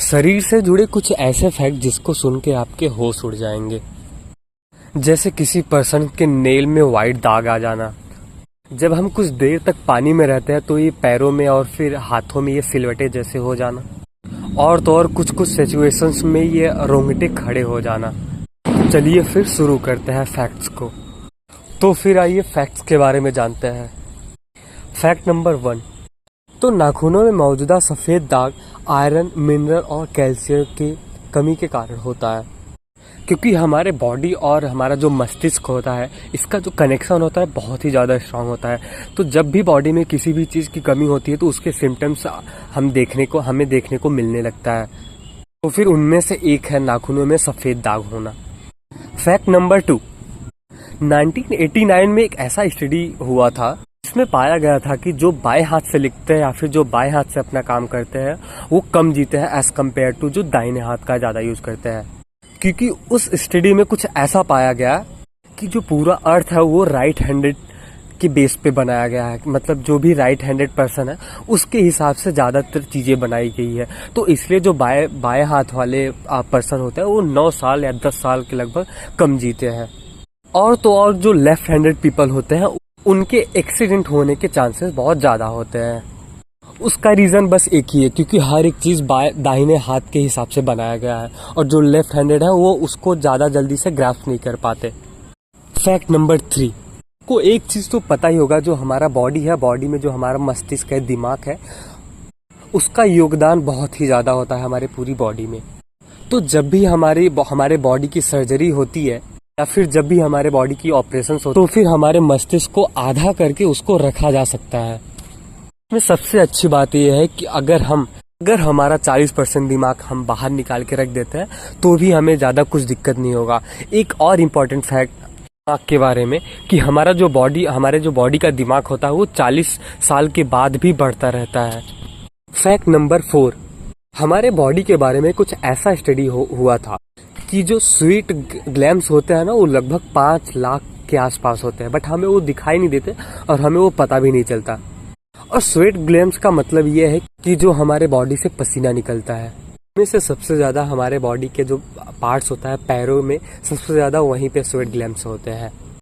शरीर से जुड़े कुछ ऐसे फैक्ट जिसको सुन के आपके होश उड़ जाएंगे। जैसे किसी पर्सन के नेल में वाइट दाग आ जाना। जब हम कुछ देर तक पानी में रहते हैं तो ये पैरों में और फिर हाथों में ये सिलवटें जैसे हो जाना। और तो और कुछ कुछ सिचुएशंस में ये रोंगटे खड़े हो जाना। चलिए फिर शुरू करते हैं फैक्ट्स को। तो फिर आइए फैक्ट्स के बारे में जानते हैं। फैक्ट नंबर 1, तो नाखूनों में मौजूदा सफ़ेद दाग आयरन, मिनरल और कैल्शियम की कमी के कारण होता है। क्योंकि हमारे बॉडी और हमारा जो मस्तिष्क होता है, इसका जो कनेक्शन होता है बहुत ही ज़्यादा स्ट्रांग होता है। तो जब भी बॉडी में किसी भी चीज़ की कमी होती है तो उसके सिम्टम्स हमें देखने को मिलने लगता है। तो फिर उनमें से एक है नाखूनों में सफ़ेद दाग होना। फैक्ट नंबर 2, 1989 में एक ऐसा स्टडी हुआ था इसमें पाया गया था कि जो बाएं हाथ से लिखते हैं या फिर जो बाएं हाथ से अपना काम करते हैं वो कम जीते हैं एज कम्पेयर टू जो दाहिने हाथ का ज़्यादा यूज़ करते हैं। क्योंकि उस स्टडी में कुछ ऐसा पाया गया कि जो पूरा अर्थ है वो राइट हैंडेड के बेस पे बनाया गया है। मतलब जो भी राइट हैंडेड पर्सन है उसके हिसाब से ज़्यादातर चीज़ें बनाई गई है। तो इसलिए जो बाएं हाथ वाले पर्सन होते हैं वो 9 साल या 10 साल के लगभग कम जीते हैं। और तो और जो लेफ्ट हैंडेड पीपल होते हैं उनके एक्सीडेंट होने के चांसेस बहुत ज़्यादा होते हैं। उसका रीज़न बस एक ही है, क्योंकि हर एक चीज़ दाहिने हाथ के हिसाब से बनाया गया है और जो लेफ्ट हैंडेड है वो उसको ज़्यादा जल्दी से ग्रास्प नहीं कर पाते। फैक्ट नंबर 3, को एक चीज़ तो पता ही होगा, जो हमारा बॉडी है, बॉडी में जो हमारा मस्तिष्क है, दिमाग है, उसका योगदान बहुत ही ज़्यादा होता है हमारे पूरी बॉडी में। तो जब भी हमारे बॉडी की सर्जरी होती है या फिर जब भी हमारे बॉडी की ऑपरेशन हो तो फिर हमारे मस्तिष्क को आधा करके उसको रखा जा सकता है। इसमें सबसे अच्छी बात यह है कि अगर हमारा 40% दिमाग हम बाहर निकाल के रख देते हैं तो भी हमें ज़्यादा कुछ दिक्कत नहीं होगा। एक और इम्पॉर्टेंट फैक्ट दिमाग के बारे में कि हमारे जो बॉडी का दिमाग होता है वो 40 साल के बाद भी बढ़ता रहता है। फैक्ट नंबर 4, हमारे बॉडी के बारे में कुछ ऐसा स्टडी हुआ था कि जो स्वीट ग्लैम्स होते हैं ना वो लगभग 5 लाख के आसपास होते हैं, बट हमें वो दिखाई नहीं देते और हमें वो पता भी नहीं चलता। और स्वेट ग्लैम्स का मतलब ये है कि जो हमारे बॉडी से पसीना निकलता है उनमें से सबसे ज़्यादा हमारे बॉडी के जो पार्ट्स होता है पैरों में सबसे ज़्यादा वहीं पे स्वेट ग्लैम्स होते हैं।